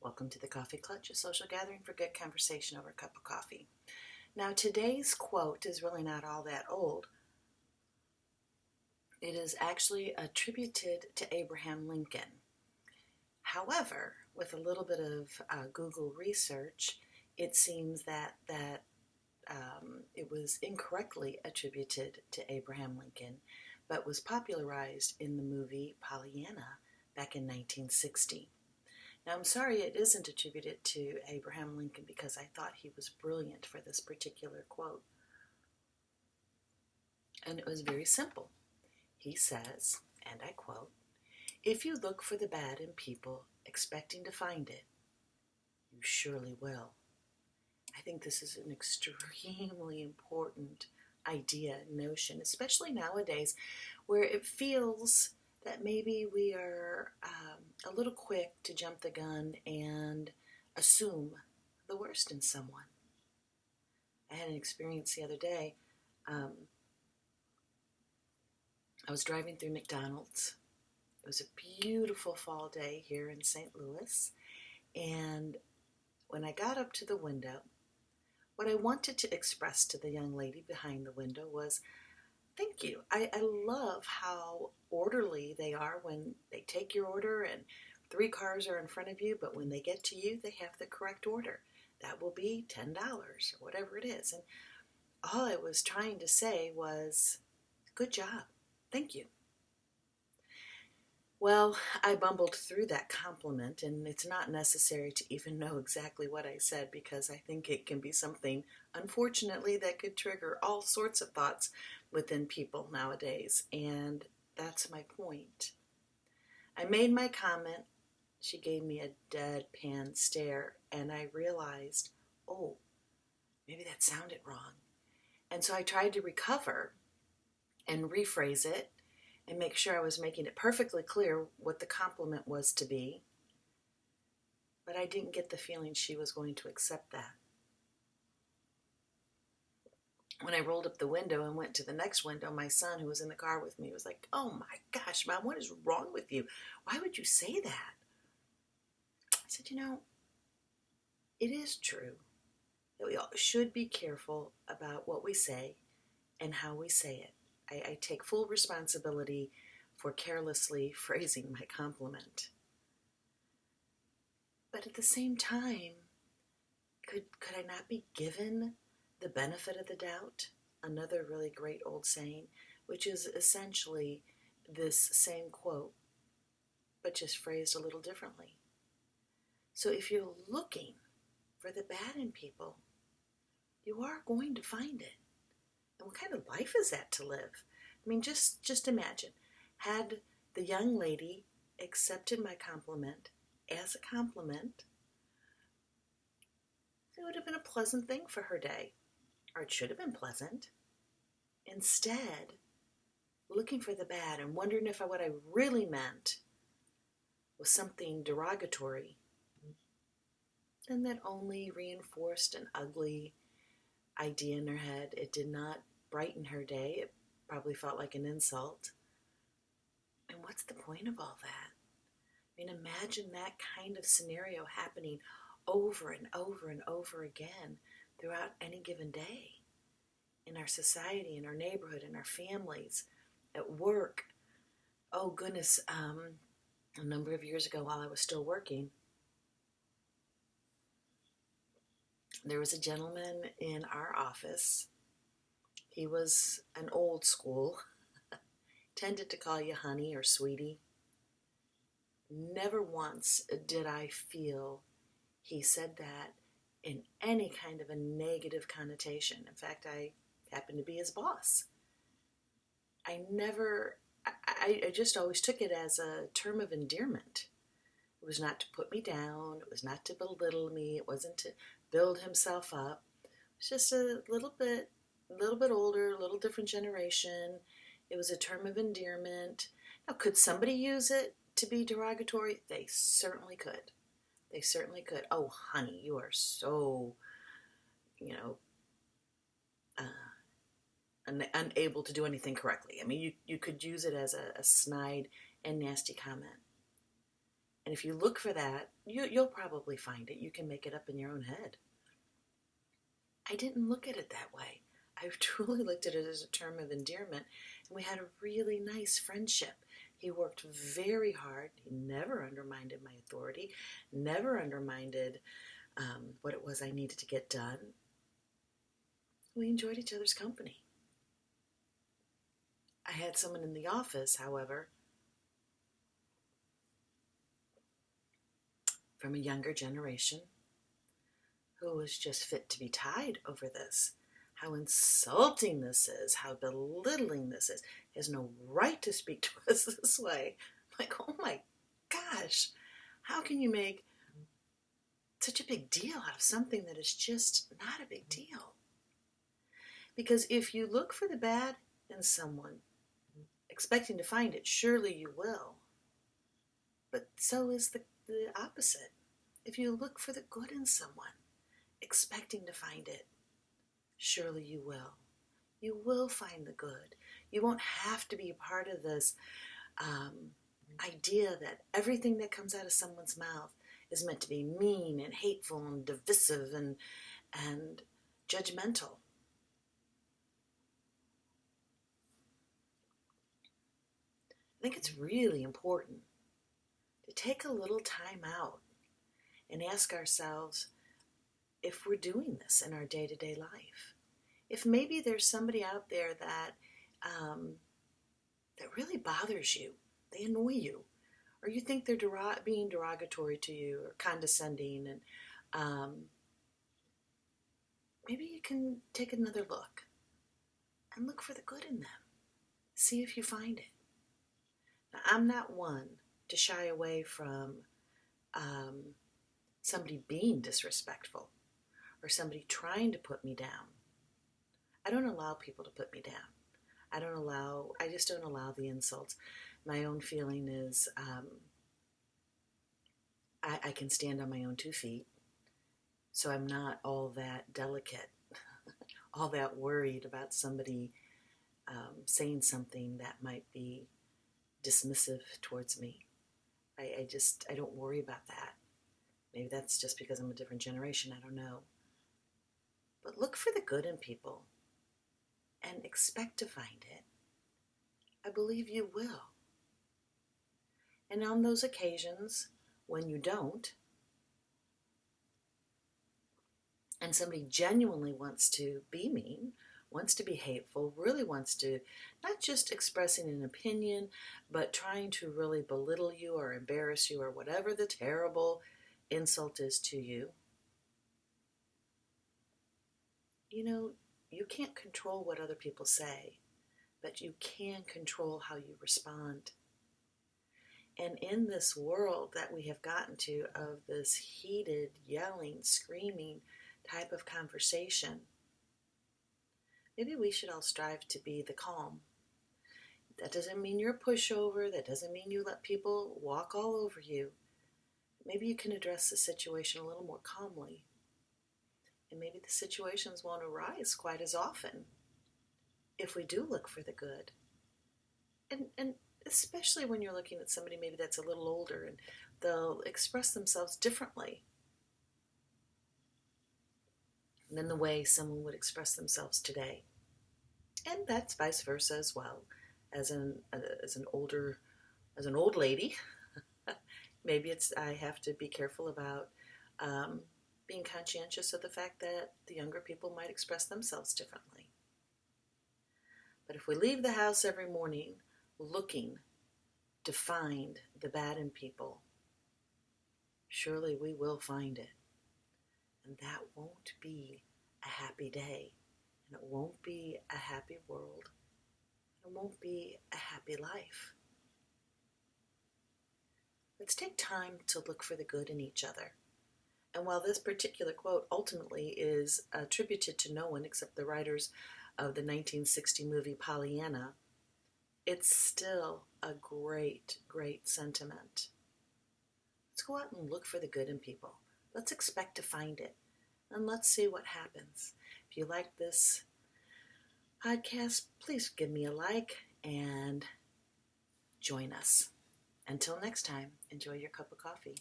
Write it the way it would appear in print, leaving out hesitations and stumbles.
Welcome to the Coffee Clutch, a social gathering for good conversation over a cup of coffee. Now, today's quote is really not all that old. It is actually attributed to Abraham Lincoln. However, with a little bit of Google research, it seems that it was incorrectly attributed to Abraham Lincoln, but was popularized in the movie Pollyanna back in 1960. Now, I'm sorry it isn't attributed to Abraham Lincoln because I thought he was brilliant for this particular quote. And it was very simple. He says, and I quote, "If you look for the bad in people, expecting to find it, you surely will." I think this is an extremely important idea, notion, especially nowadays where it feels that maybe we are a little quick to jump the gun and assume the worst in someone. I had an experience the other day. I was driving through McDonald's. It was a beautiful fall day here in St. Louis. And when I got up to the window, what I wanted to express to the young lady behind the window was, thank you. I love how orderly they are when they take your order and 3 cars are in front of you, but when they get to you, they have the correct order. That will be $10 or whatever it is. And all I was trying to say was, good job. Thank you. Well, I bumbled through that compliment, and it's not necessary to even know exactly what I said because I think it can be something, unfortunately, that could trigger all sorts of thoughts within people nowadays, and that's my point. I made my comment. She gave me a deadpan stare, and I realized, oh, maybe that sounded wrong. And so I tried to recover and rephrase it and make sure I was making it perfectly clear what the compliment was to be. But I didn't get the feeling she was going to accept that. When I rolled up the window and went to the next window, my son, who was in the car with me, was like, "Oh my gosh, Mom, what is wrong with you? Why would you say that?" I said, it is true that we all should be careful about what we say and how we say it. I take full responsibility for carelessly phrasing my compliment. But at the same time, could I not be given the benefit of the doubt? Another really great old saying, which is essentially this same quote, but just phrased a little differently. So if you're looking for the bad in people, you are going to find it. And what kind of life is that to live? I mean, just imagine, had the young lady accepted my compliment as a compliment, it would have been a pleasant thing for her day, or it should have been pleasant. Instead, looking for the bad and wondering if what I really meant was something derogatory, then that only reinforced an ugly idea in her head. It did not brighten her day. It probably felt like an insult. And what's the point of all that? I mean, imagine that kind of scenario happening over and over and over again throughout any given day in our society, in our neighborhood, in our families, at work. Oh, goodness, a number of years ago while I was still working, there was a gentleman in our office. He was an old school, tended to call you honey or sweetie. Never once did I feel he said that in any kind of a negative connotation. In fact, I happened to be his boss. I just always took it as a term of endearment. It was not to put me down. It was not to belittle me. It wasn't to build himself up. It was just a little bit older, a little different generation. It was a term of endearment. Now, could somebody use it to be derogatory? They certainly could. They certainly could. "Oh, honey, you are so, unable to do anything correctly." I mean, you could use it as a snide and nasty comment. And if you look for that, you'll probably find it. You can make it up in your own head. I didn't look at it that way. I truly looked at it as a term of endearment, and we had a really nice friendship. He worked very hard. He never undermined my authority, never undermined what it was I needed to get done. We enjoyed each other's company. I had someone in the office, however, from a younger generation who was just fit to be tied over this. How insulting this is, how belittling this is. He has no right to speak to us this way. I'm like, oh my gosh, how can you make such a big deal out of something that is just not a big deal? Because if you look for the bad in someone, expecting to find it, surely you will. But so is the opposite. If you look for the good in someone, expecting to find it, surely you will. You will find the good. You won't have to be a part of this idea that everything that comes out of someone's mouth is meant to be mean and hateful and divisive and judgmental. I think it's really important to take a little time out and ask ourselves if we're doing this in our day-to-day life. If maybe there's somebody out there that really bothers you, they annoy you, or you think they're being derogatory to you or condescending, and maybe you can take another look and look for the good in them. See if you find it. Now, I'm not one to shy away from somebody being disrespectful or somebody trying to put me down. I don't allow people to put me down. I just don't allow the insults. My own feeling is I can stand on my own 2 feet, so I'm not all that delicate, all that worried about somebody saying something that might be dismissive towards me. I don't worry about that. Maybe that's just because I'm a different generation, I don't know. But look for the good in people and expect to find it. I believe you will. And on those occasions when you don't, and somebody genuinely wants to be mean, wants to be hateful, really wants to not just expressing an opinion, but trying to really belittle you or embarrass you or whatever the terrible insult is to you, you can't control what other people say, but you can control how you respond. And in this world that we have gotten to of this heated, yelling, screaming type of conversation, maybe we should all strive to be the calm. That doesn't mean you're a pushover. That doesn't mean you let people walk all over you. Maybe you can address the situation a little more calmly. And maybe the situations won't arise quite as often if we do look for the good. And especially when you're looking at somebody maybe that's a little older and they'll express themselves differently than the way someone would express themselves today. And that's vice versa as well. As an old lady, maybe I have to be careful about being conscientious of the fact that the younger people might express themselves differently. But if we leave the house every morning looking to find the bad in people, surely we will find it. And that won't be a happy day. And it won't be a happy world. It won't be a happy life. Let's take time to look for the good in each other. And while this particular quote ultimately is attributed to no one except the writers of the 1960 movie Pollyanna, it's still a great, great sentiment. Let's go out and look for the good in people. Let's expect to find it. And let's see what happens. If you like this podcast, please give me a like and join us. Until next time, enjoy your cup of coffee.